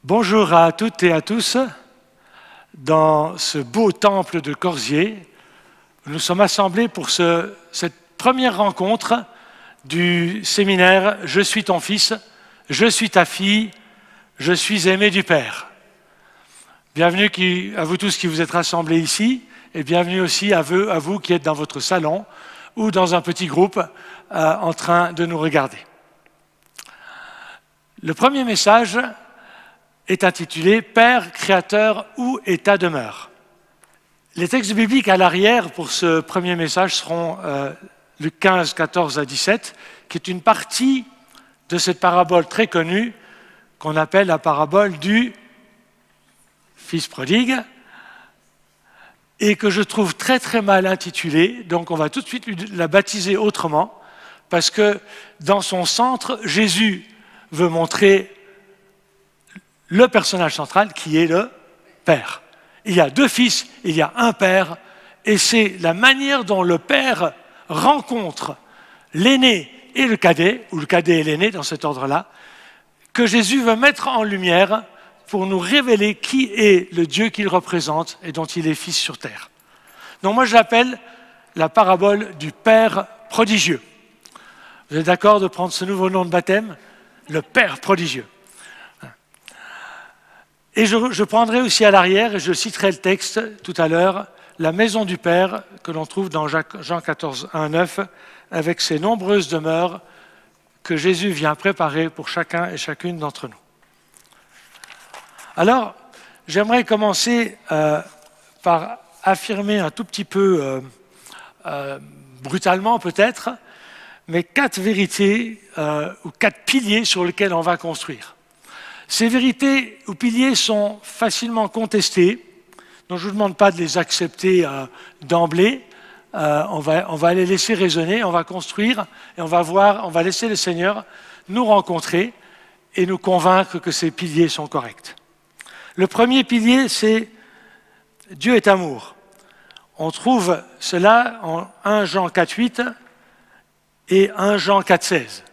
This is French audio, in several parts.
Bonjour à toutes et à tous. Dans ce beau temple de Corsier, nous sommes assemblés pour cette première rencontre du séminaire « Je suis ton fils, je suis ta fille, je suis aimé du Père ». Bienvenue à vous tous qui vous êtes rassemblés ici et bienvenue aussi à vous qui êtes dans votre salon ou dans un petit groupe en train de nous regarder. Le premier message est intitulé « Père, Créateur, où est ta demeure ?» Les textes bibliques à l'arrière pour ce premier message seront Luc 15, 14 à 17, qui est une partie de cette parabole très connue qu'on appelle la parabole du Fils prodigue et que je trouve très très mal intitulée, donc on va tout de suite la baptiser autrement parce que dans son centre, Jésus veut montrer le personnage central qui est le Père. Il y a deux fils, il y a un Père, et c'est la manière dont le Père rencontre l'aîné et le cadet, ou le cadet et l'aîné dans cet ordre-là, que Jésus veut mettre en lumière pour nous révéler qui est le Dieu qu'il représente et dont il est fils sur terre. Donc moi je l'appelle la parabole du Père prodigieux. Vous êtes d'accord de prendre ce nouveau nom de baptême? Le Père prodigieux. Et je prendrai aussi à l'arrière, et je citerai le texte tout à l'heure, la maison du Père que l'on trouve dans Jean 14, 1, 9, avec ses nombreuses demeures que Jésus vient préparer pour chacun et chacune d'entre nous. Alors, j'aimerais commencer par affirmer un tout petit peu, brutalement peut-être, mais 4 vérités ou 4 piliers sur lesquels on va construire. Ces vérités ou piliers sont facilement contestés, donc je ne vous demande pas de les accepter d'emblée. On va les laisser raisonner, on va construire et on va laisser le Seigneur nous rencontrer et nous convaincre que ces piliers sont corrects. Le premier pilier, c'est Dieu est amour. On trouve cela en 1 Jean 4, 8 et 1 Jean 4, 16.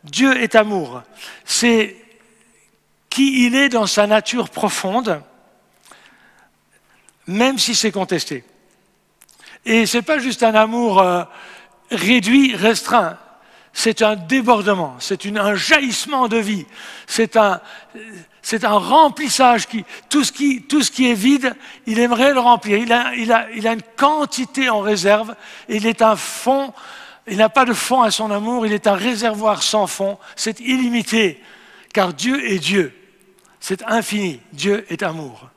Dieu est amour. C'est qui il est dans sa nature profonde, même si c'est contesté. Et ce n'est pas juste un amour réduit, restreint, c'est un débordement, c'est un jaillissement de vie, c'est un remplissage, tout ce qui est vide, il aimerait le remplir, il a une quantité en réserve, il est un fond, il n'a pas de fond à son amour, il est un réservoir sans fond, c'est illimité, car Dieu est Dieu. C'est infini. Dieu est amour.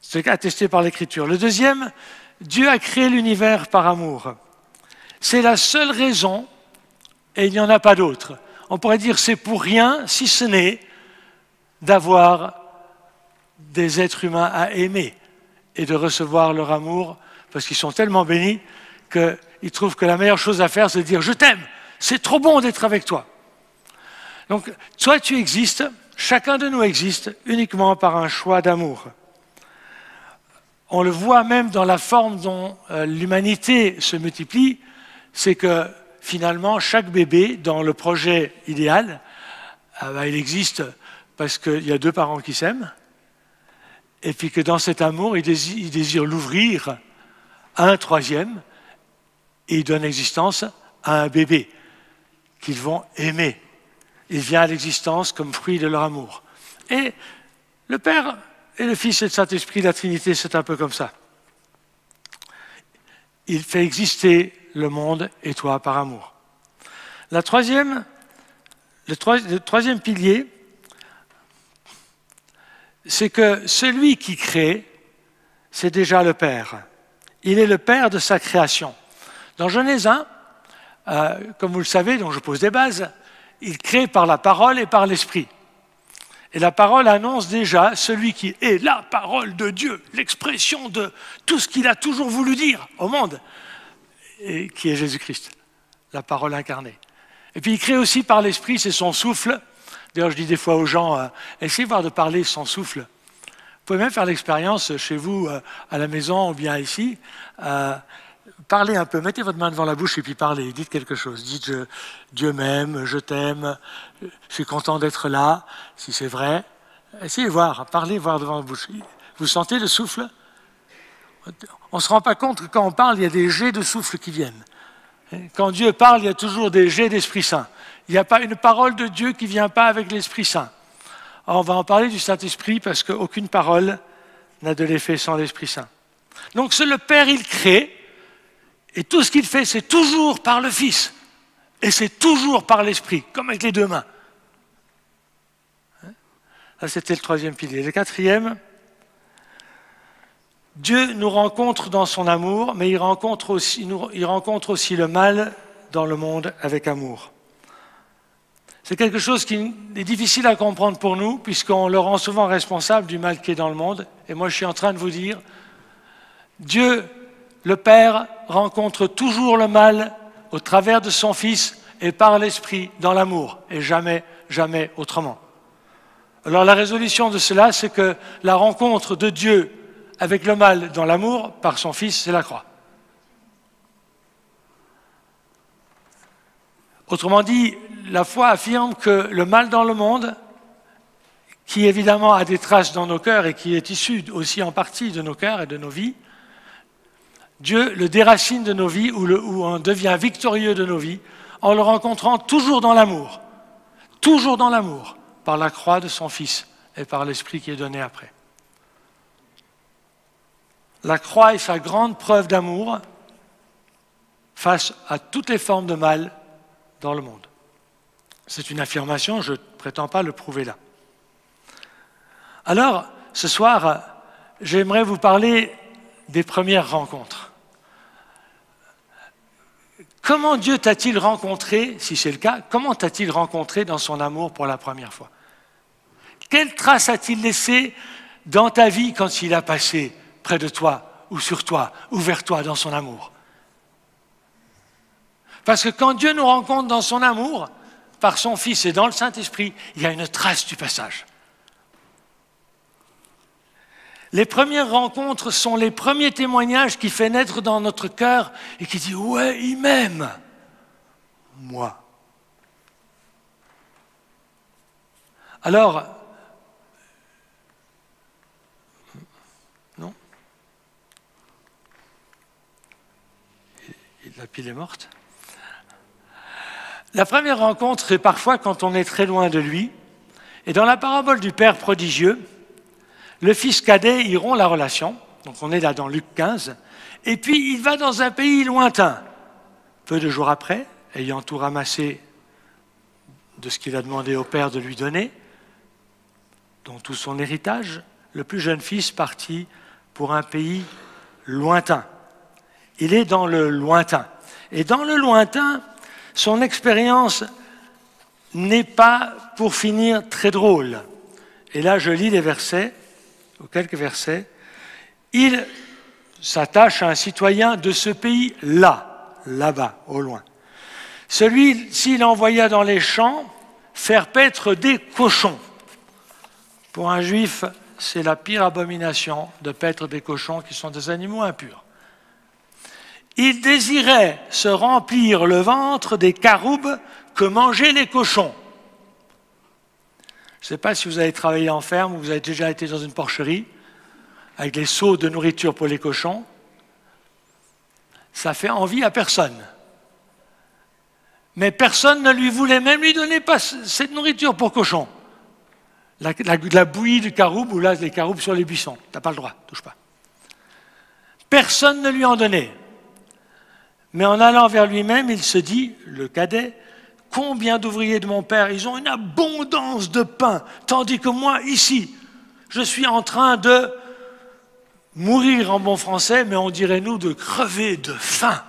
C'est attesté par l'Écriture. Le deuxième, Dieu a créé l'univers par amour. C'est la seule raison, et il n'y en a pas d'autre. On pourrait dire c'est pour rien, si ce n'est d'avoir des êtres humains à aimer et de recevoir leur amour, parce qu'ils sont tellement bénis qu'ils trouvent que la meilleure chose à faire, c'est de dire « je t'aime, c'est trop bon d'être avec toi ». Donc, toi tu existes, chacun de nous existe uniquement par un choix d'amour. On le voit même dans la forme dont l'humanité se multiplie, c'est que finalement chaque bébé dans le projet idéal, il existe parce qu'il y a 2 parents qui s'aiment, et puis que dans cet amour, ils désirent l'ouvrir à un 3e, et ils donnent existence à un bébé qu'ils vont aimer. Il vient à l'existence comme fruit de leur amour. Et le Père et le Fils et le Saint-Esprit, la Trinité, c'est un peu comme ça. Il fait exister le monde et toi par amour. Le troisième pilier, c'est que celui qui crée, c'est déjà le Père. Il est le Père de sa création. Dans Genèse 1, comme vous le savez, dont je pose des bases, il crée par la parole et par l'esprit. Et la parole annonce déjà celui qui est la parole de Dieu, l'expression de tout ce qu'il a toujours voulu dire au monde, et qui est Jésus-Christ, la parole incarnée. Et puis il crée aussi par l'esprit, c'est son souffle. D'ailleurs, je dis des fois aux gens, essayez de parler sans souffle. Vous pouvez même faire l'expérience chez vous, à la maison ou bien ici. Parlez un peu, mettez votre main devant la bouche et puis parlez, dites quelque chose. Dites Dieu m'aime, je t'aime, je suis content d'être là, si c'est vrai. Essayez de voir, parlez, voir devant la bouche. Vous sentez le souffle? On ne se rend pas compte que quand on parle, il y a des jets de souffle qui viennent. Quand Dieu parle, il y a toujours des jets d'Esprit Saint. Il n'y a pas une parole de Dieu qui ne vient pas avec l'Esprit Saint. Alors, on va en parler du Saint-Esprit parce qu'aucune parole n'a de l'effet sans l'Esprit Saint. Donc c'est le Père, il crée, et tout ce qu'il fait, c'est toujours par le Fils. Et c'est toujours par l'Esprit, comme avec les deux mains. Ça, c'était le troisième pilier. Le quatrième, Dieu nous rencontre dans son amour, mais il rencontre aussi le mal dans le monde avec amour. C'est quelque chose qui est difficile à comprendre pour nous, puisqu'on le rend souvent responsable du mal qui est dans le monde. Et moi, je suis en train de vous dire, Dieu, le Père, rencontre toujours le mal au travers de son Fils et par l'Esprit dans l'amour, et jamais, jamais autrement. Alors la résolution de cela, c'est que la rencontre de Dieu avec le mal dans l'amour, par son Fils, c'est la croix. Autrement dit, la foi affirme que le mal dans le monde, qui évidemment a des traces dans nos cœurs et qui est issu aussi en partie de nos cœurs et de nos vies, Dieu le déracine de nos vies ou on devient victorieux de nos vies en le rencontrant toujours dans l'amour, par la croix de son Fils et par l'Esprit qui est donné après. La croix est sa grande preuve d'amour face à toutes les formes de mal dans le monde. C'est une affirmation, je ne prétends pas le prouver là. Alors, ce soir, j'aimerais vous parler des premières rencontres. Comment Dieu t'a-t-il rencontré, si c'est le cas, comment t'a-t-il rencontré dans son amour pour la première fois? Quelle trace a-t-il laissé dans ta vie quand il a passé près de toi, ou sur toi, ou vers toi dans son amour? Parce que quand Dieu nous rencontre dans son amour, par son Fils et dans le Saint-Esprit, il y a une trace du passage. Les premières rencontres sont les premiers témoignages qui fait naître dans notre cœur et qui dit « Ouais, il m'aime, moi ». Alors, non? La pile est morte. La première rencontre, c'est parfois quand on est très loin de lui. Et dans la parabole du Père prodigieux, le fils cadet, il rompt la relation. Donc on est là dans Luc 15. Et puis il va dans un pays lointain. Peu de jours après, ayant tout ramassé de ce qu'il a demandé au Père de lui donner, dont tout son héritage, le plus jeune fils partit pour un pays lointain. Il est dans le lointain. Et dans le lointain, son expérience n'est pas, pour finir, très drôle. Et là, je lis les versets, ou quelques versets. Il s'attache à un citoyen de ce pays-là, là-bas, au loin. Celui-ci l'envoya dans les champs faire paître des cochons. Pour un juif, c'est la pire abomination de paître des cochons qui sont des animaux impurs. Il désirait se remplir le ventre des caroubes que mangeaient les cochons. Je ne sais pas si vous avez travaillé en ferme ou vous avez déjà été dans une porcherie avec des seaux de nourriture pour les cochons. Ça fait envie à personne. Mais personne ne lui voulait même lui donner pas cette nourriture pour cochon. La bouillie du caroube ou là, les caroubes sur les buissons. Tu n'as pas le droit, touche pas. Personne ne lui en donnait. Mais en allant vers lui-même, il se dit, le cadet, combien d'ouvriers de mon père, ils ont une abondance de pain, tandis que moi, ici, je suis en train de mourir en bon français, mais on dirait nous de crever de faim.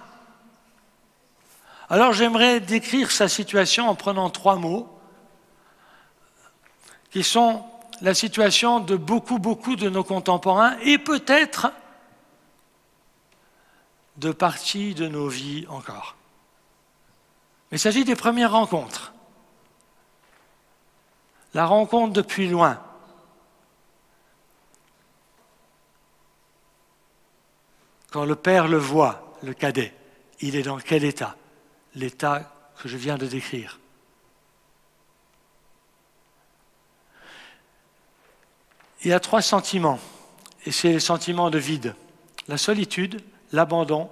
Alors j'aimerais décrire sa situation en prenant 3 mots, qui sont la situation de beaucoup de nos contemporains et peut-être de partie de nos vies encore. Mais il s'agit des premières rencontres. La rencontre depuis loin. Quand le père le voit, le cadet, il est dans quel état? L'état que je viens de décrire. il y a 3 sentiments, et c'est les sentiments de vide. La solitude, l'abandon,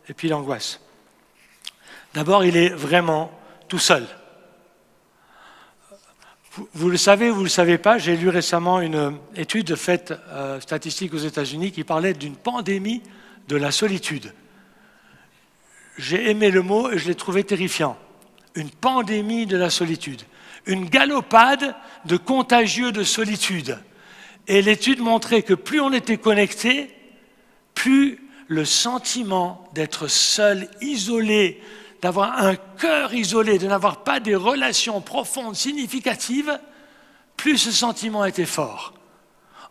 et puis l'angoisse. D'abord, il est vraiment tout seul. Vous le savez ou vous ne le savez pas, j'ai lu récemment une étude faite statistique aux États-Unis qui parlait d'une pandémie de la solitude. J'ai aimé le mot et je l'ai trouvé terrifiant. Une pandémie de la solitude. Une galopade de contagieux de solitude. Et l'étude montrait que plus on était connecté, plus le sentiment d'être seul, isolé, d'avoir un cœur isolé, de n'avoir pas des relations profondes, significatives, plus ce sentiment était fort.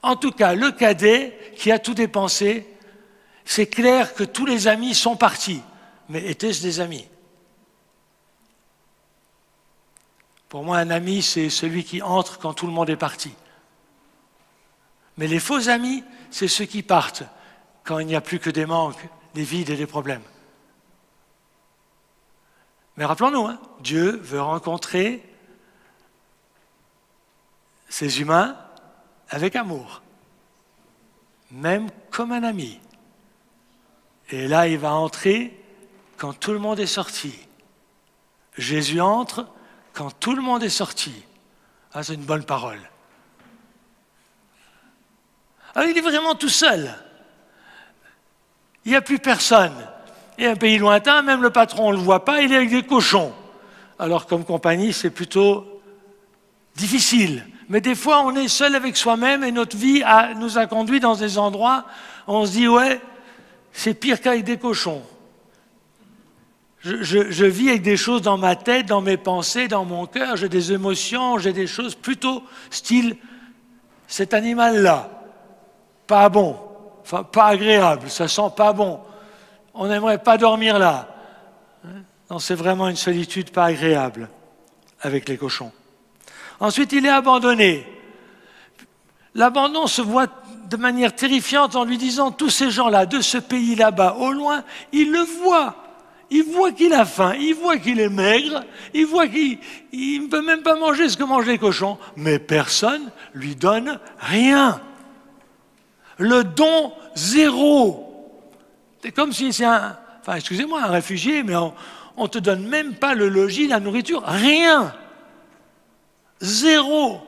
En tout cas, le cadet qui a tout dépensé, c'est clair que tous les amis sont partis. Mais étaient-ce des amis? Pour moi, un ami, c'est celui qui entre quand tout le monde est parti. Mais les faux amis, c'est ceux qui partent quand il n'y a plus que des manques, des vides et des problèmes. Mais rappelons-nous, hein, Dieu veut rencontrer ces humains avec amour, même comme un ami. Et là, il va entrer quand tout le monde est sorti. Jésus entre quand tout le monde est sorti. Ah, c'est une bonne parole. Alors, il est vraiment tout seul. Il n'y a plus personne. Il y a un pays lointain, même le patron, on ne le voit pas, il est avec des cochons. Alors, comme compagnie, c'est plutôt difficile. Mais des fois, on est seul avec soi-même et notre vie nous a conduits dans des endroits où on se dit, ouais, c'est pire qu'avec des cochons. Je vis avec des choses dans ma tête, dans mes pensées, dans mon cœur, j'ai des émotions, j'ai des choses plutôt style, cet animal-là, pas bon, enfin pas agréable, ça sent pas bon. On n'aimerait pas dormir là. Non, c'est vraiment une solitude pas agréable avec les cochons. Ensuite, il est abandonné. L'abandon se voit de manière terrifiante en lui disant, tous ces gens-là, de ce pays là-bas, au loin, ils le voient. Ils voient qu'il a faim, ils voient qu'il est maigre, ils voient qu'il ne peut même pas manger ce que mangent les cochons, mais personne ne lui donne rien. Le don zéro. C'est comme si c'est un réfugié, mais on ne te donne même pas le logis, la nourriture, rien. Zéro.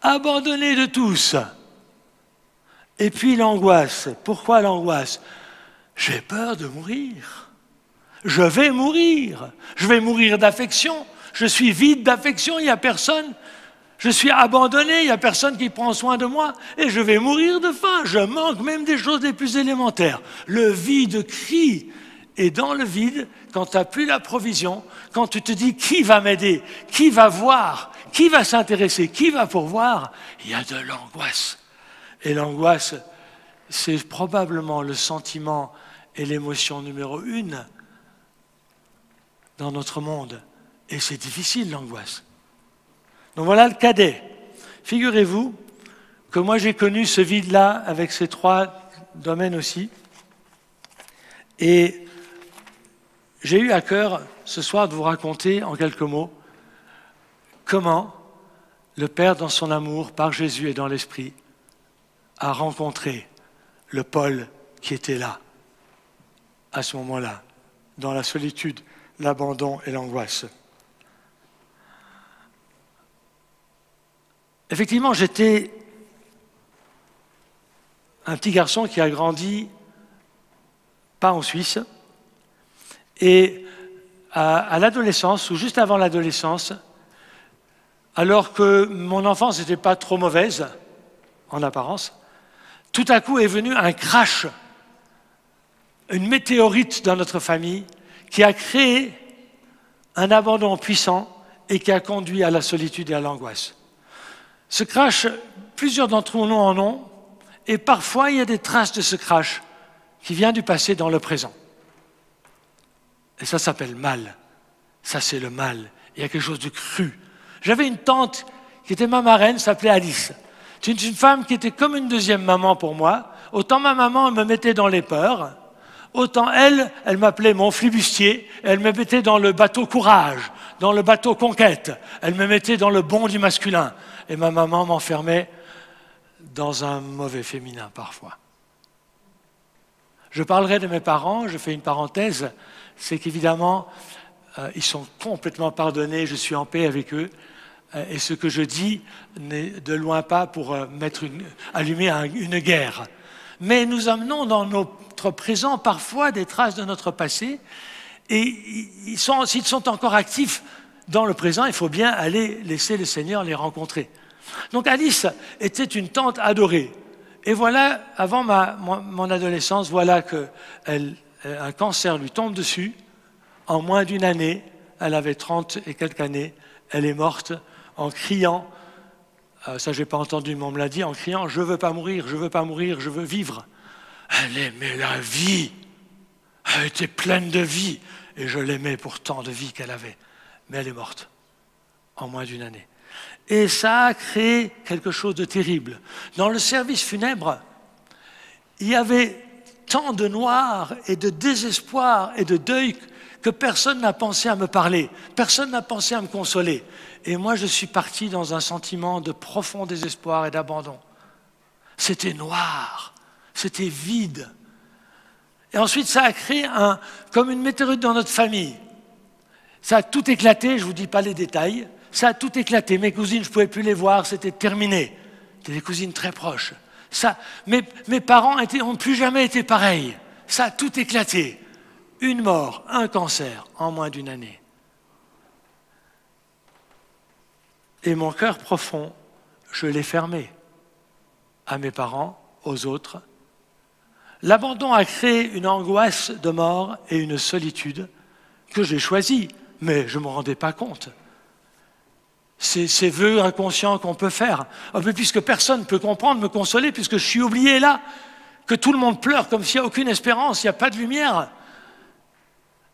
Abandonné de tous. Et puis l'angoisse. Pourquoi l'angoisse? J'ai peur de mourir. Je vais mourir. Je vais mourir d'affection. Je suis vide d'affection, il n'y a personne. Je suis abandonné, il n'y a personne qui prend soin de moi. Et je vais mourir de faim. Je manque même des choses les plus élémentaires. Le vide crie. Et dans le vide, quand tu n'as plus la provision, quand tu te dis qui va m'aider, qui va voir, qui va s'intéresser, qui va pourvoir, il y a de l'angoisse. Et l'angoisse, c'est probablement le sentiment et l'émotion numéro 1 dans notre monde. Et c'est difficile, l'angoisse. Donc voilà le cadet. Figurez-vous que moi j'ai connu ce vide-là avec ces 3 domaines aussi. Et j'ai eu à cœur ce soir de vous raconter en quelques mots comment le Père, dans son amour, par Jésus et dans l'Esprit, a rencontré le Paul qui était là, à ce moment-là, dans la solitude, l'abandon et l'angoisse. Effectivement, j'étais un petit garçon qui a grandi pas en Suisse, et à l'adolescence, ou juste avant l'adolescence, alors que mon enfance n'était pas trop mauvaise, en apparence, tout à coup est venu un crash, une météorite dans notre famille qui a créé un abandon puissant et qui a conduit à la solitude et à l'angoisse. Ce crash, plusieurs d'entre nous en ont, et parfois il y a des traces de ce crash qui vient du passé dans le présent. Et ça s'appelle mal. Ça, c'est le mal. Il y a quelque chose de cru. J'avais une tante qui était ma marraine, s'appelait Alice. C'est une femme qui était comme une deuxième maman pour moi. Autant ma maman, elle me mettait dans les peurs, autant elle m'appelait mon flibustier, elle me mettait dans le bateau courage, dans le bateau conquête, elle me mettait dans le bond du masculin. Et ma maman m'enfermait dans un mauvais féminin parfois. Je parlerai de mes parents, je fais une parenthèse, c'est qu'évidemment, ils sont complètement pardonnés, je suis en paix avec eux, et ce que je dis n'est de loin pas pour allumer une guerre. Mais nous amenons dans notre présent parfois des traces de notre passé, et s'ils sont encore actifs dans le présent, il faut bien aller laisser le Seigneur les rencontrer. Donc Alice était une tante adorée. Et voilà, avant mon adolescence, voilà qu'un cancer lui tombe dessus. En moins d'une année, elle avait 30 et quelques années, elle est morte en criant, ça je n'ai pas entendu, mais on me l'a dit, en criant « Je ne veux pas mourir, je ne veux pas mourir, je veux vivre ». Elle aimait la vie, elle était pleine de vie, et je l'aimais pour tant de vie qu'elle avait. Mais elle est morte en moins d'une année. Et ça a créé quelque chose de terrible. Dans le service funèbre, il y avait tant de noir et de désespoir et de deuil que personne n'a pensé à me parler, personne n'a pensé à me consoler. Et moi, je suis parti dans un sentiment de profond désespoir et d'abandon. C'était noir, c'était vide. Et ensuite, ça a créé comme une météorite dans notre famille. Ça a tout éclaté, je ne vous dis pas les détails. Ça a tout éclaté. Mes cousines, je ne pouvais plus les voir, c'était terminé. C'était des cousines très proches. Mes parents n'ont plus jamais été pareils. Ça a tout éclaté. Une mort, un cancer en moins d'une année. Et mon cœur profond, je l'ai fermé à mes parents, aux autres. L'abandon a créé une angoisse de mort et une solitude que j'ai choisie, mais je ne me rendais pas compte. Ces vœux inconscients qu'on peut faire, puisque personne ne peut comprendre, me consoler, puisque je suis oublié là, que tout le monde pleure comme s'il n'y a aucune espérance, il n'y a pas de lumière.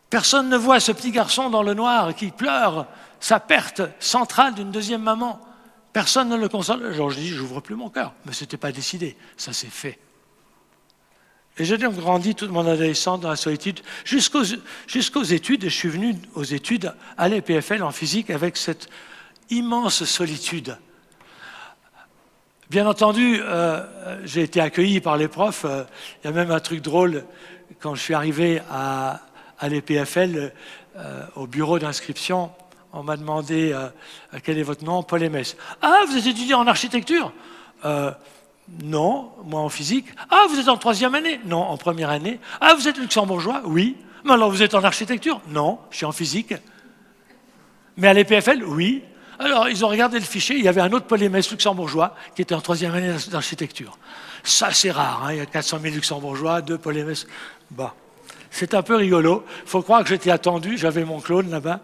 Personne ne voit ce petit garçon dans le noir qui pleure sa perte centrale d'une deuxième maman. Personne ne le console. Alors je dis, j'ouvre plus mon cœur, mais ce n'était pas décidé, ça s'est fait. Et j'ai donc grandi toute mon adolescence dans la solitude jusqu'aux études, et je suis venu aux études à l'EPFL en physique avec cette immense solitude. Bien entendu, j'ai été accueilli par les profs. Il y a même un truc drôle, quand je suis arrivé à l'EPFL, au bureau d'inscription, on m'a demandé quel est votre nom, Paul Aimès. Ah, vous êtes étudiant en architecture? Non, moi en physique. Ah, vous êtes en troisième année? Non, en première année. Ah, vous êtes luxembourgeois? Oui. Mais alors vous êtes en architecture? Non, je suis en physique. Mais à l'EPFL? Oui. Alors, ils ont regardé le fichier, il y avait un autre Paul Aimès luxembourgeois qui était en troisième année d'architecture. Ça, c'est rare, hein, il y a 400 000 luxembourgeois, 2 Paul Aimès. Bah, c'est un peu rigolo. Il faut croire que j'étais attendu, j'avais mon clone là-bas.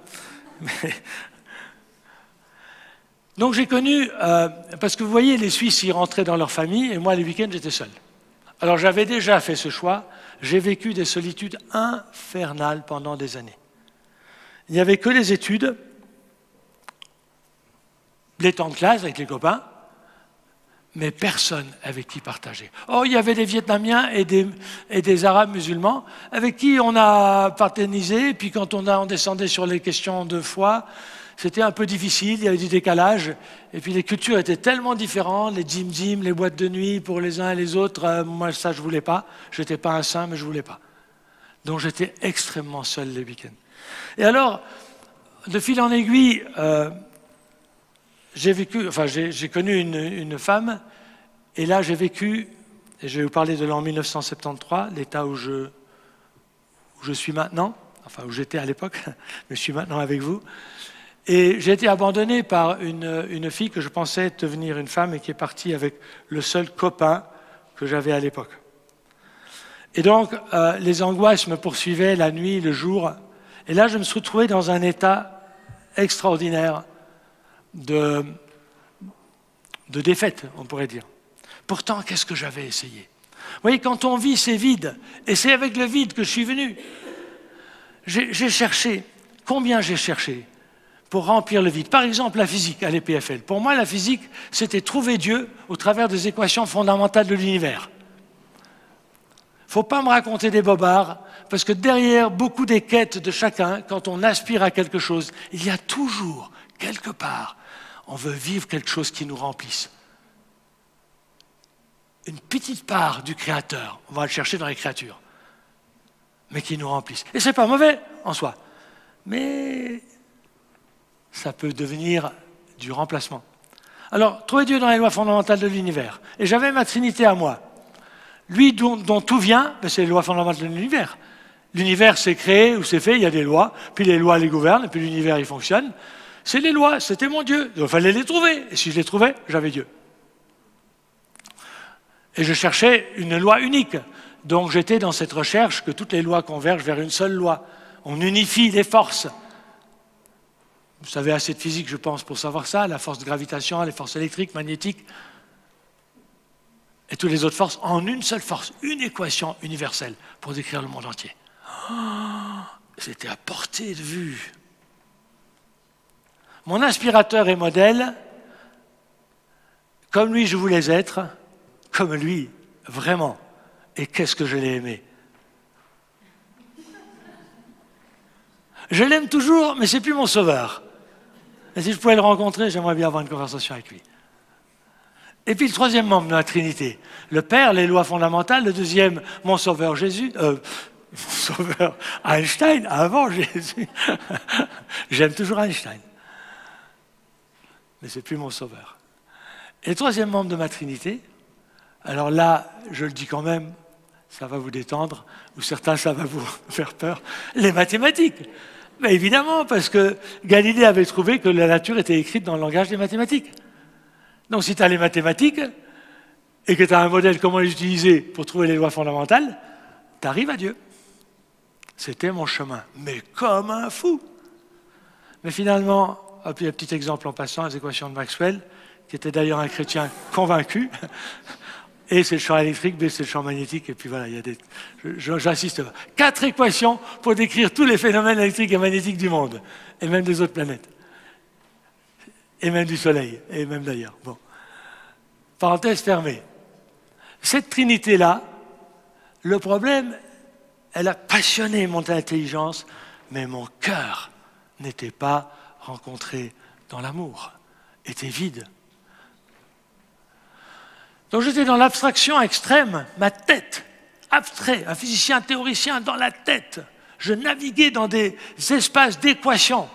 Mais... Donc j'ai connu, parce que vous voyez, les Suisses, ils rentraient dans leur famille, et moi, les week-ends, j'étais seul. Alors j'avais déjà fait ce choix, j'ai vécu des solitudes infernales pendant des années. Il n'y avait que les études, les temps de classe avec les copains, mais personne avec qui partager. Oh, il y avait des Vietnamiens et des Arabes musulmans avec qui on a parténisé, puis quand on descendait sur les questions de foi, c'était un peu difficile, il y avait du décalage, et puis les cultures étaient tellement différentes, les djim-djim, les boîtes de nuit pour les uns et les autres, moi ça je ne voulais pas, je n'étais pas un saint, mais je ne voulais pas. Donc j'étais extrêmement seul les week-ends. Et alors, de fil en aiguille, j'ai connu une femme, et là j'ai vécu, et je vais vous parler de l'an 1973, l'état où je suis maintenant, enfin où j'étais à l'époque, mais je suis maintenant avec vous. Et j'ai été abandonné par une fille que je pensais devenir une femme et qui est partie avec le seul copain que j'avais à l'époque. Et donc, les angoisses me poursuivaient la nuit, le jour. Et là, je me suis retrouvé dans un état extraordinaire de défaite, on pourrait dire. Pourtant, qu'est-ce que j'avais essayé? Vous voyez, quand on vit ces vides, et c'est avec le vide que je suis venu, j'ai cherché. Combien j'ai cherché pour remplir le vide? Par exemple, la physique à l'EPFL. Pour moi, la physique, c'était trouver Dieu au travers des équations fondamentales de l'univers. Il ne faut pas me raconter des bobards, parce que derrière beaucoup des quêtes de chacun, quand on aspire à quelque chose, il y a toujours, quelque part, on veut vivre quelque chose qui nous remplisse. une petite part du Créateur, on va le chercher dans les créatures, mais qui nous remplissent. Et ce n'est pas mauvais en soi, mais ça peut devenir du remplacement. Alors, trouver Dieu dans les lois fondamentales de l'univers. Et j'avais ma Trinité à moi. Lui dont tout vient, c'est les lois fondamentales de l'univers. L'univers s'est créé ou s'est fait, il y a des lois, puis les lois les gouvernent, et puis l'univers il fonctionne. C'est les lois, c'était mon Dieu. Donc il fallait les trouver. Et si je les trouvais, j'avais Dieu. Et je cherchais une loi unique. Donc j'étais dans cette recherche que toutes les lois convergent vers une seule loi. On unifie les forces. Vous savez assez de physique, je pense, pour savoir ça, la force de gravitation, les forces électriques, magnétiques, et toutes les autres forces en une seule force, une équation universelle pour décrire le monde entier. Oh, c'était à portée de vue. Mon inspirateur et modèle, comme lui je voulais être, comme lui, vraiment. Et qu'est-ce que je l'ai aimé. Je l'aime toujours, mais c'est plus mon sauveur. Et si je pouvais le rencontrer, j'aimerais bien avoir une conversation avec lui. Et puis le troisième membre de la Trinité, le Père, les lois fondamentales, le deuxième, mon sauveur Jésus, mon sauveur Einstein, avant Jésus. J'aime toujours Einstein. Mais c'est plus mon sauveur. Et le troisième membre de ma Trinité, alors là, je le dis quand même, ça va vous détendre, ou certains, ça va vous faire peur, les mathématiques. Mais évidemment, parce que Galilée avait trouvé que la nature était écrite dans le langage des mathématiques. Donc si tu as les mathématiques, et que tu as un modèle, comment les utiliser pour trouver les lois fondamentales, tu arrives à Dieu. C'était mon chemin, mais comme un fou. Mais finalement, et puis un petit exemple en passant, les équations de Maxwell, qui était d'ailleurs un chrétien convaincu, et c'est le champ électrique, B c'est le champ magnétique, et puis voilà, il y a des... J'insiste, 4 équations pour décrire tous les phénomènes électriques et magnétiques du monde, et même des autres planètes, et même du Soleil, et même d'ailleurs. Bon. Parenthèse fermée. Cette trinité-là, le problème, elle a passionné mon intelligence, mais mon cœur n'était pas rencontré dans l'amour, était vide. Donc j'étais dans l'abstraction extrême, ma tête, abstrait, un physicien théoricien dans la tête. Je naviguais dans des espaces d'équations.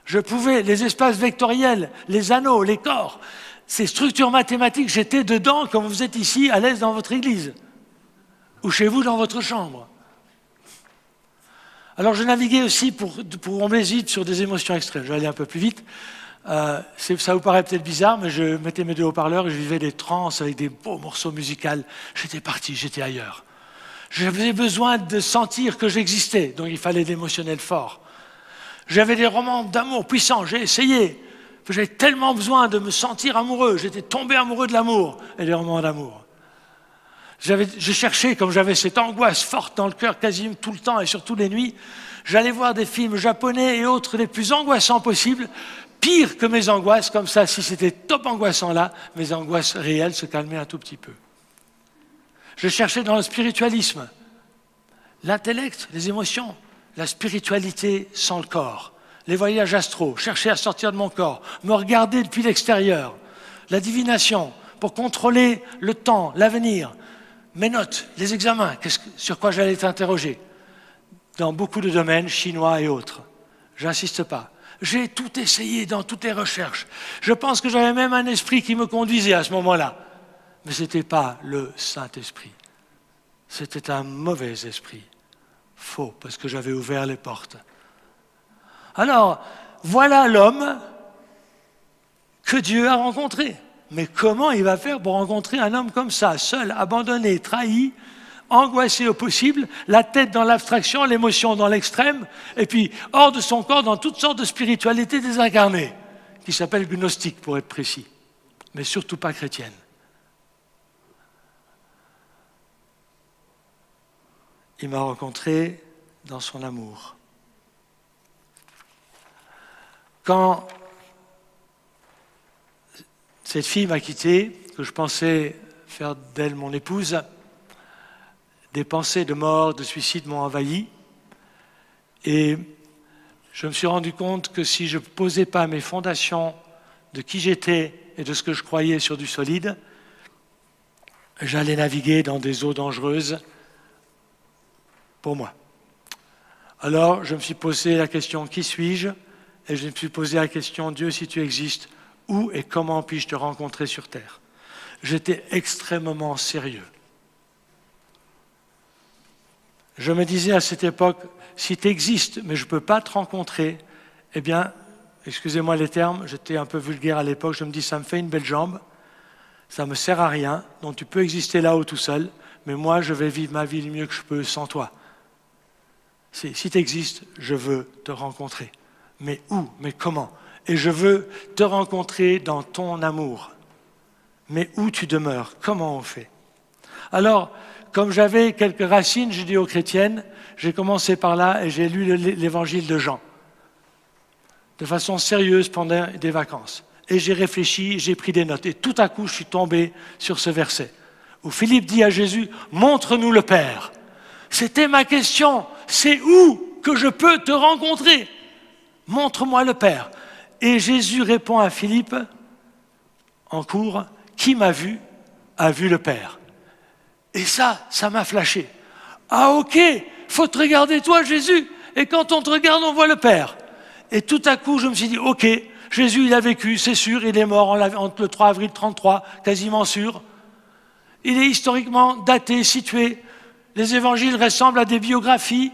Je pouvais, les espaces vectoriels, les anneaux, les corps, ces structures mathématiques, j'étais dedans comme vous êtes ici à l'aise dans votre église, ou chez vous dans votre chambre. Alors je naviguais aussi pour on m'hésite sur des émotions extrêmes. Je vais aller un peu plus vite. Ça vous paraît peut-être bizarre, mais je mettais mes deux haut-parleurs et je vivais des transes avec des beaux morceaux musicaux. J'étais parti, j'étais ailleurs. J'avais besoin de sentir que j'existais, donc il fallait de l'émotionnel fort. J'avais des romans d'amour puissants, j'ai essayé. J'avais tellement besoin de me sentir amoureux, j'étais tombé amoureux de l'amour et des romans d'amour. Je cherchais, comme j'avais cette angoisse forte dans le cœur quasiment tout le temps et surtout les nuits, j'allais voir des films japonais et autres les plus angoissants possibles, pire que mes angoisses, comme ça, si c'était top angoissant là, mes angoisses réelles se calmaient un tout petit peu. Je cherchais dans le spiritualisme, l'intellect, les émotions, la spiritualité sans le corps, les voyages astraux, chercher à sortir de mon corps, me regarder depuis l'extérieur, la divination pour contrôler le temps, l'avenir, mes notes, les examens, sur quoi j'allais être interrogé, dans beaucoup de domaines chinois et autres. J'insiste pas. J'ai tout essayé dans toutes les recherches. Je pense que j'avais même un esprit qui me conduisait à ce moment-là. Mais ce n'était pas le Saint-Esprit. C'était un mauvais esprit. Faux, parce que j'avais ouvert les portes. Alors, voilà l'homme que Dieu a rencontré. Mais comment il va faire pour rencontrer un homme comme ça, seul, abandonné, trahi, angoissé au possible, la tête dans l'abstraction, l'émotion dans l'extrême, et puis hors de son corps dans toutes sortes de spiritualités désincarnées, qui s'appellent gnostiques pour être précis, mais surtout pas chrétiennes. Il m'a rencontré dans son amour. Quand cette fille m'a quitté, que je pensais faire d'elle mon épouse, des pensées de mort, de suicide m'ont envahi. Et je me suis rendu compte que si je ne posais pas mes fondations de qui j'étais et de ce que je croyais sur du solide, J'allais naviguer dans des eaux dangereuses pour moi. Alors, je me suis posé la question, qui suis-je? Et je me suis posé la question, Dieu, si tu existes, où et comment puis-je te rencontrer sur terre? J'étais extrêmement sérieux. Je me disais à cette époque, si tu existes, mais je ne peux pas te rencontrer, eh bien, excusez-moi les termes, j'étais un peu vulgaire à l'époque, je me dis, ça me fait une belle jambe, ça ne me sert à rien, donc tu peux exister là-haut tout seul, mais moi, je vais vivre ma vie le mieux que je peux sans toi. Si tu existes, je veux te rencontrer. Mais où? Mais comment? Et je veux te rencontrer dans ton amour. Mais où tu demeures? Comment on fait? Alors, comme j'avais quelques racines judéo-chrétiennes, j'ai commencé par là et j'ai lu l'évangile de Jean, de façon sérieuse pendant des vacances. Et j'ai réfléchi, j'ai pris des notes. Et tout à coup, je suis tombé sur ce verset, où Philippe dit à Jésus, « Montre-nous le Père ». C'était ma question, c'est où que je peux te rencontrer? Montre-moi le Père. Et Jésus répond à Philippe, en cours, « Qui m'a vu, a vu le Père ». Et ça m'a flashé. Ah ok, faut te regarder toi Jésus, et quand on te regarde, on voit le Père. Et tout à coup, je me suis dit, ok, Jésus il a vécu, c'est sûr, il est mort entre le 3 avril 33, quasiment sûr. Il est historiquement daté, situé. Les évangiles ressemblent à des biographies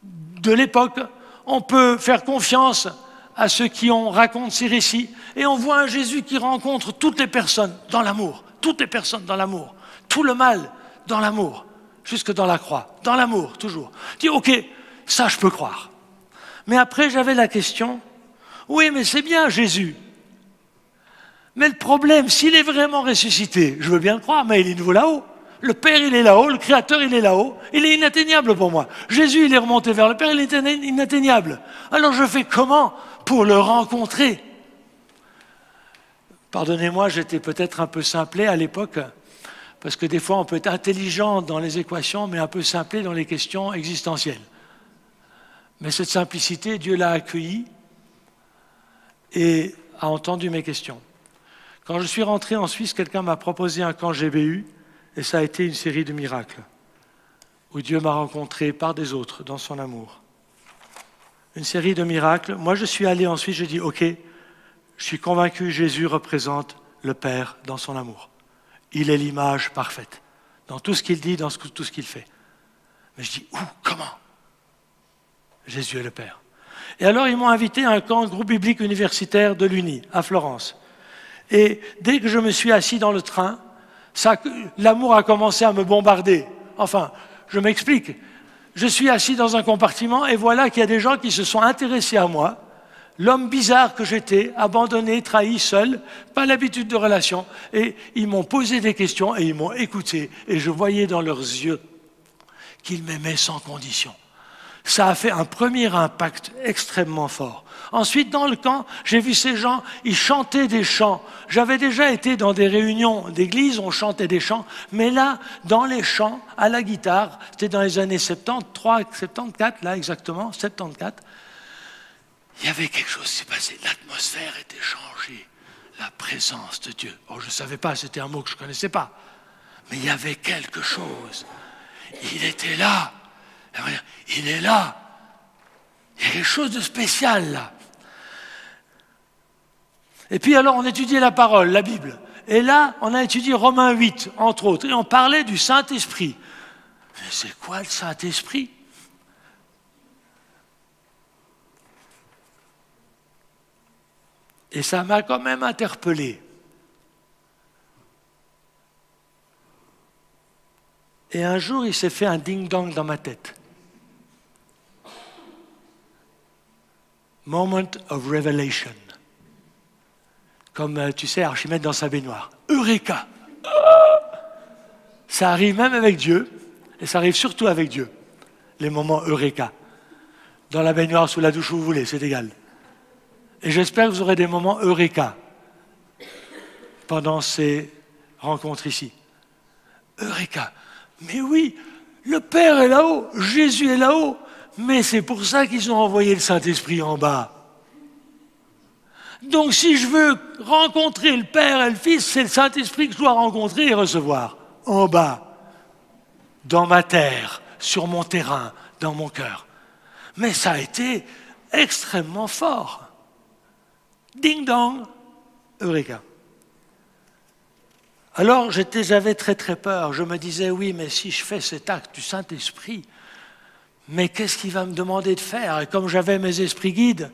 de l'époque. On peut faire confiance à ceux qui racontent ces récits. Et on voit un Jésus qui rencontre toutes les personnes dans l'amour. Toutes les personnes dans l'amour. Tout le mal dans l'amour. Jusque dans la croix. Dans l'amour, toujours. Je dis, ok, ça je peux croire. Mais après, j'avais la question, oui, mais c'est bien Jésus. Mais le problème, s'il est vraiment ressuscité, je veux bien le croire, mais il est nouveau là-haut. Le Père, il est là-haut, le Créateur, il est là-haut. Il est inatteignable pour moi. Jésus, il est remonté vers le Père, il est inatteignable. Alors je fais comment pour le rencontrer? Pardonnez-moi, j'étais peut-être un peu simplé à l'époque, parce que des fois, on peut être intelligent dans les équations, mais un peu simplé dans les questions existentielles. Mais cette simplicité, Dieu l'a accueillie et a entendu mes questions. Quand je suis rentré en Suisse, quelqu'un m'a proposé un camp GBU, et ça a été une série de miracles, où Dieu m'a rencontré par des autres dans son amour. Une série de miracles. Moi, je suis allé ensuite, je dis, ok, je suis convaincu, Jésus représente le Père dans son amour. Il est l'image parfaite, dans tout ce qu'il dit, dans tout ce qu'il fait. Mais je dis, où? Comment? Jésus est le Père. Et alors, ils m'ont invité à un camp, groupe biblique universitaire de l'Uni, à Florence. Et dès que je me suis assis dans le train, l'amour a commencé à me bombarder. Enfin, je m'explique. Je suis assis dans un compartiment et voilà qu'il y a des gens qui se sont intéressés à moi. L'homme bizarre que j'étais, abandonné, trahi, seul, pas l'habitude de relation. Et ils m'ont posé des questions et ils m'ont écouté. Et je voyais dans leurs yeux qu'ils m'aimaient sans condition. Ça a fait un premier impact extrêmement fort. Ensuite, dans le camp, j'ai vu ces gens, ils chantaient des chants. J'avais déjà été dans des réunions d'église, on chantait des chants, mais là, dans les chants, à la guitare, c'était dans les années 73, 74, là exactement, 74, il y avait quelque chose qui s'est passé, l'atmosphère était changée, la présence de Dieu. Oh, je ne savais pas, c'était un mot que je ne connaissais pas, mais il y avait quelque chose. Il était là. Il est là. Il y a quelque chose de spécial là. Et puis alors on étudiait la parole, la Bible. Et là, on a étudié Romains 8, entre autres. Et on parlait du Saint-Esprit. Mais c'est quoi le Saint-Esprit? Et ça m'a quand même interpellé. Et un jour, il s'est fait un ding-dong dans ma tête. Moment of revelation. Comme, tu sais, Archimède dans sa baignoire. Eureka! Ça arrive même avec Dieu, et ça arrive surtout avec Dieu, les moments Eureka. Dans la baignoire, sous la douche, où vous voulez, c'est égal. Et j'espère que vous aurez des moments Eureka pendant ces rencontres ici. Eureka! Mais oui, le Père est là-haut, Jésus est là-haut. Mais c'est pour ça qu'ils ont envoyé le Saint-Esprit en bas. Donc si je veux rencontrer le Père et le Fils, c'est le Saint-Esprit que je dois rencontrer et recevoir. en bas, dans ma terre, sur mon terrain, dans mon cœur. Mais ça a été extrêmement fort. Ding dong, Eureka. Alors j'avais très très peur. Je me disais, oui, mais si je fais cet acte du Saint-Esprit, mais qu'est-ce qu'il va me demander de faire? Et comme j'avais mes esprits guides,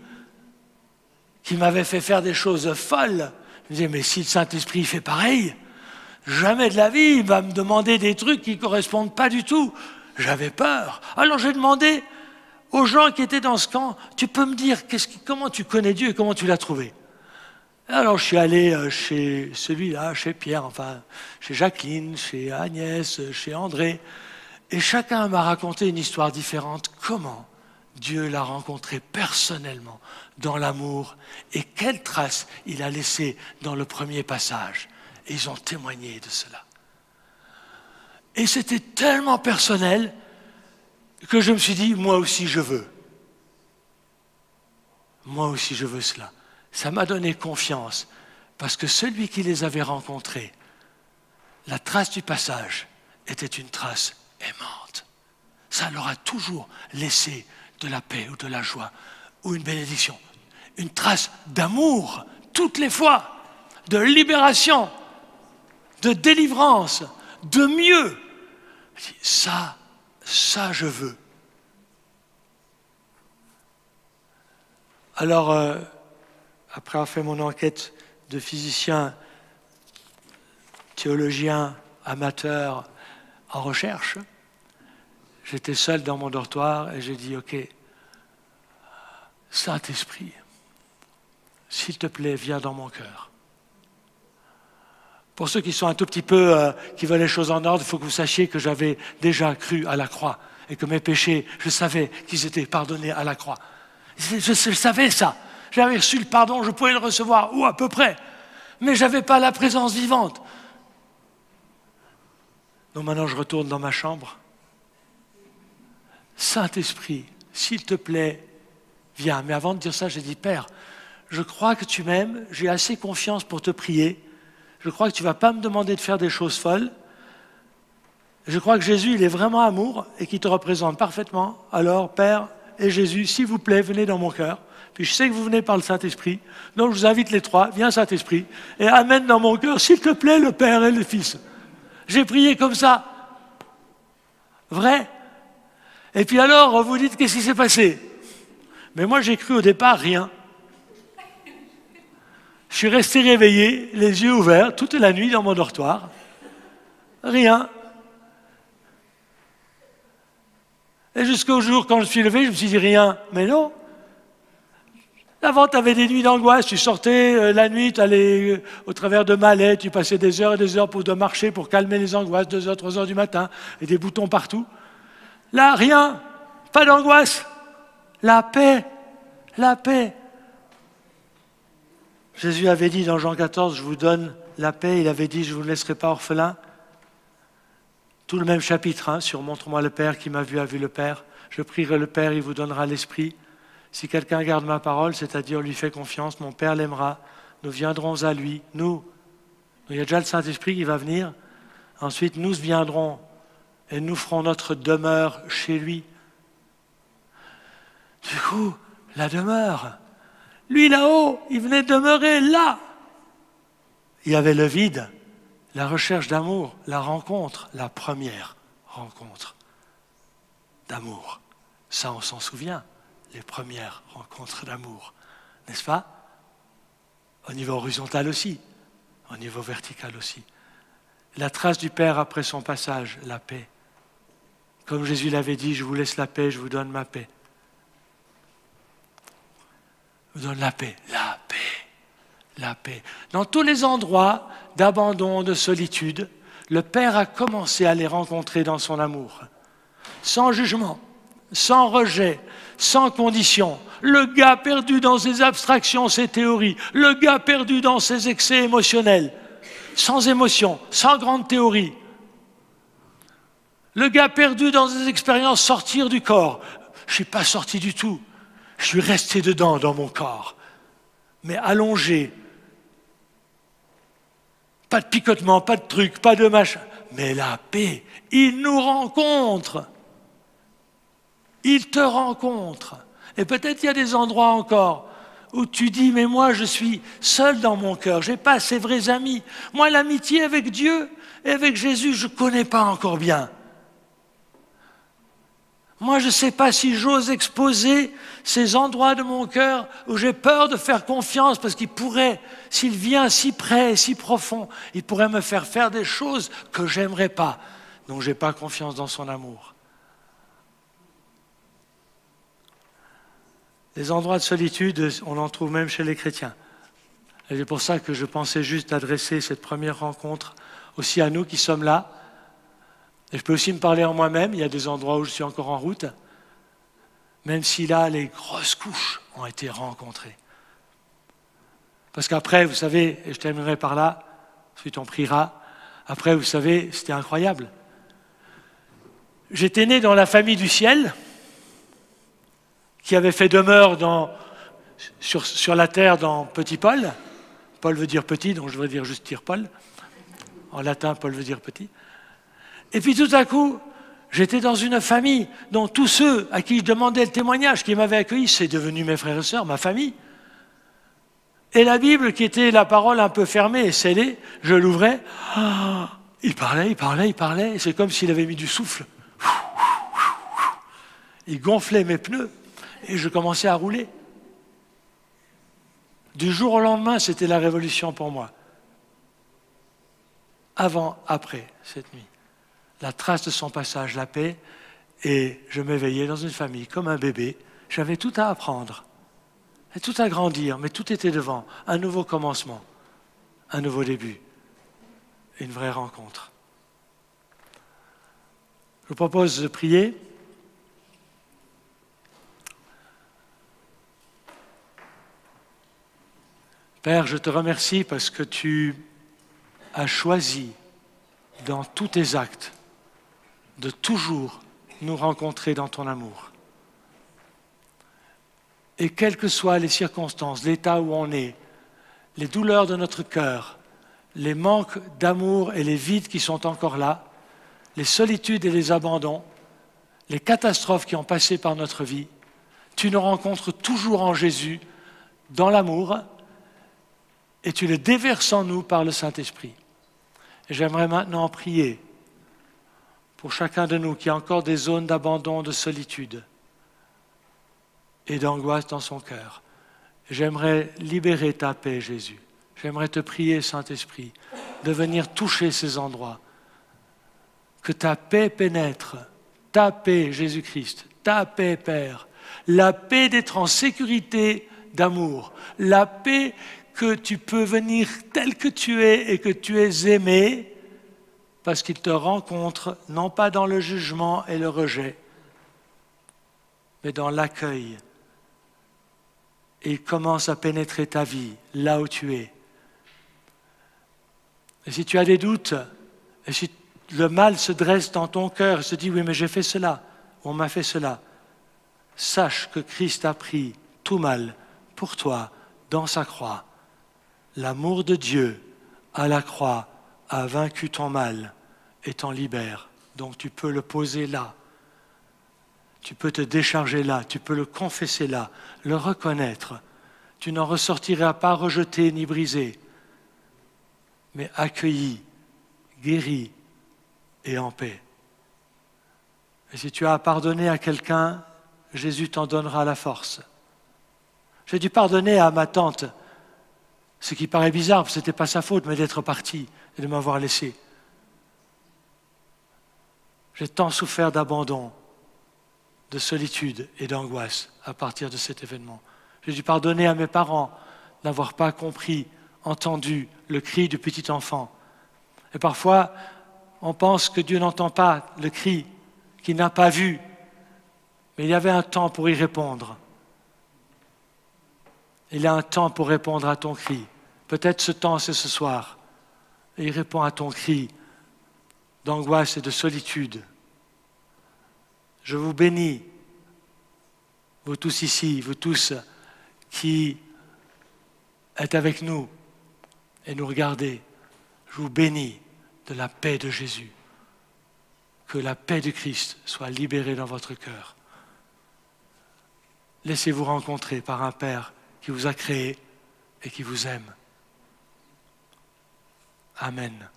qui m'avaient fait faire des choses folles, je me disais, mais si le Saint-Esprit fait pareil, jamais de la vie, il va me demander des trucs qui ne correspondent pas du tout. J'avais peur. Alors j'ai demandé aux gens qui étaient dans ce camp, tu peux me dire comment tu connais Dieu et comment tu l'as trouvé? Alors je suis allé chez celui-là, chez Pierre, enfin chez Jacqueline, chez Agnès, chez André, et chacun m'a raconté une histoire différente. Comment Dieu l'a rencontré personnellement dans l'amour et quelle trace il a laissée dans le premier passage. Et ils ont témoigné de cela. Et c'était tellement personnel que je me suis dit, moi aussi je veux. Moi aussi je veux cela. Ça m'a donné confiance, parce que celui qui les avait rencontrés, la trace du passage était une trace aimante. Ça leur a toujours laissé de la paix ou de la joie ou une bénédiction. Une trace d'amour, toutes les fois, de libération, de délivrance, de mieux. Ça je veux. Alors, après avoir fait mon enquête de physicien, théologien, amateur, en recherche, j'étais seul dans mon dortoir et j'ai dit, ok, Saint-Esprit, s'il te plaît, viens dans mon cœur. Pour ceux qui sont un tout petit peu, qui veulent les choses en ordre, il faut que vous sachiez que j'avais déjà cru à la croix et que mes péchés, je savais qu'ils étaient pardonnés à la croix. Je savais ça. J'avais reçu le pardon, je pouvais le recevoir, ou à peu près. Mais je n'avais pas la présence vivante. Donc maintenant, je retourne dans ma chambre. Saint-Esprit, s'il te plaît, viens. Mais avant de dire ça, j'ai dit, Père, je crois que tu m'aimes, j'ai assez confiance pour te prier. Je crois que tu ne vas pas me demander de faire des choses folles. Je crois que Jésus, il est vraiment amour et qu'il te représente parfaitement. Alors, Père et Jésus, s'il vous plaît, venez dans mon cœur. Puis je sais que vous venez par le Saint-Esprit. Donc je vous invite les trois, viens Saint-Esprit, et amène dans mon cœur, s'il te plaît, le Père et le Fils. J'ai prié comme ça. Vrai? Et puis alors, vous dites, qu'est-ce qui s'est passé? Mais moi, j'ai cru au départ rien. Je suis resté réveillé, les yeux ouverts, toute la nuit dans mon dortoir. Rien. Et jusqu'au jour, quand je suis levé, je me suis dit rien. Mais non. Avant, tu avais des nuits d'angoisse, tu sortais la nuit, tu allais au travers de Malais, tu passais des heures et des heures pour de marcher, pour calmer les angoisses, 2 heures, 3 heures du matin, et des boutons partout. Là, rien, pas d'angoisse. La paix, la paix. Jésus avait dit dans Jean 14, je vous donne la paix, il avait dit, je ne vous laisserai pas orphelin. Tout le même chapitre, hein, sur Montre-moi le Père, qui m'a vu a vu le Père. Je prierai le Père, il vous donnera l'Esprit. Si quelqu'un garde ma parole, c'est-à-dire lui fait confiance, mon Père l'aimera, nous viendrons à lui, nous. Il y a déjà le Saint-Esprit qui va venir. Ensuite, nous viendrons et nous ferons notre demeure chez lui. Du coup, la demeure. Lui là-haut, il venait demeurer là. Il y avait le vide, la recherche d'amour, la rencontre, la première rencontre d'amour. Ça, on s'en souvient. Les premières rencontres d'amour, n'est-ce pas? Au niveau horizontal aussi, au niveau vertical aussi. La trace du Père après son passage, la paix. Comme Jésus l'avait dit, je vous laisse la paix, je vous donne ma paix. Je vous donne la paix, la paix, la paix. Dans tous les endroits d'abandon, de solitude, le Père a commencé à les rencontrer dans son amour. Sans jugement, sans rejet, sans condition. Le gars perdu dans ses abstractions, ses théories. Le gars perdu dans ses excès émotionnels. Sans émotion, sans grande théorie. Le gars perdu dans ses expériences, sortir du corps. Je ne suis pas sorti du tout. Je suis resté dedans, dans mon corps. Mais allongé. Pas de picotement, pas de truc, pas de machin. mais la paix, il nous rencontre. Il te rencontre. Et peut-être il y a des endroits encore où tu dis, mais moi je suis seul dans mon cœur, je n'ai pas ces vrais amis. Moi l'amitié avec Dieu et avec Jésus, je ne connais pas encore bien. Moi, je ne sais pas si j'ose exposer ces endroits de mon cœur où j'ai peur de faire confiance parce qu'il pourrait, s'il vient si près et si profond, il pourrait me faire faire des choses que je n'aimerais pas. Donc, je n'ai pas confiance dans son amour. Les endroits de solitude, on en trouve même chez les chrétiens. Et c'est pour ça que je pensais juste adresser cette première rencontre aussi à nous qui sommes là. Et je peux aussi me parler en moi-même, il y a des endroits où je suis encore en route, même si là, les grosses couches ont été rencontrées. Parce qu'après, vous savez, et je terminerai par là, ensuite on priera, après, vous savez, c'était incroyable. J'étais né dans la famille du ciel, qui avait fait demeure sur la terre dans Petit Paul. Paul veut dire petit, donc je devrais dire juste Tire Paul. En latin, Paul veut dire petit. Et puis tout à coup, j'étais dans une famille dont tous ceux à qui je demandais le témoignage, qui m'avaient accueilli, c'est devenu mes frères et sœurs, ma famille. Et la Bible, qui était la parole un peu fermée et scellée, je l'ouvrais, il parlait, et c'est comme s'il avait mis du souffle. Il gonflait mes pneus, et je commençais à rouler. Du jour au lendemain, c'était la révolution pour moi. Avant, après, cette nuit. La trace de son passage, la paix, et je m'éveillais dans une famille comme un bébé. J'avais tout à apprendre, et tout à grandir, mais tout était devant. Un nouveau commencement, un nouveau début, une vraie rencontre. Je vous propose de prier. Père, je te remercie parce que tu as choisi dans tous tes actes de toujours nous rencontrer dans ton amour. Et quelles que soient les circonstances, l'état où on est, les douleurs de notre cœur, les manques d'amour et les vides qui sont encore là, les solitudes et les abandons, les catastrophes qui ont passé par notre vie, tu nous rencontres toujours en Jésus, dans l'amour, et tu le déverses en nous par le Saint-Esprit. Et j'aimerais maintenant prier pour chacun de nous qui a encore des zones d'abandon, de solitude et d'angoisse dans son cœur. J'aimerais libérer ta paix, Jésus. J'aimerais te prier, Saint-Esprit, de venir toucher ces endroits. Que ta paix pénètre, ta paix, Jésus-Christ, ta paix, Père, la paix d'être en sécurité d'amour, la paix que tu peux venir tel que tu es et que tu es aimé, parce qu'il te rencontre, non pas dans le jugement et le rejet, mais dans l'accueil. Et il commence à pénétrer ta vie, là où tu es. Et si tu as des doutes, et si le mal se dresse dans ton cœur et se dit, oui, mais j'ai fait cela, on m'a fait cela, sache que Christ a pris tout mal pour toi dans sa croix. L'amour de Dieu à la croix a vaincu ton mal et t'en libère. Donc tu peux le poser là. Tu peux te décharger là. Tu peux le confesser là. Le reconnaître. Tu n'en ressortiras pas rejeté ni brisé, mais accueilli, guéri et en paix. Et si tu as à pardonner à quelqu'un, Jésus t'en donnera la force. J'ai dû pardonner à ma tante, ce qui paraît bizarre, parce que ce n'était pas sa faute, mais d'être parti et de m'avoir laissé. J'ai tant souffert d'abandon, de solitude et d'angoisse à partir de cet événement. J'ai dû pardonner à mes parents n'avoir pas compris, entendu le cri du petit enfant. Et parfois, on pense que Dieu n'entend pas le cri, qu'il n'a pas vu, mais il y avait un temps pour y répondre. Il y a un temps pour répondre à ton cri. Peut-être ce temps, c'est ce soir. Et il répond à ton cri d'angoisse et de solitude. Je vous bénis, vous tous ici, vous tous qui êtes avec nous et nous regardez. Je vous bénis de la paix de Jésus. que la paix de Christ soit libérée dans votre cœur. Laissez-vous rencontrer par un Père qui vous a créé et qui vous aime. Amen.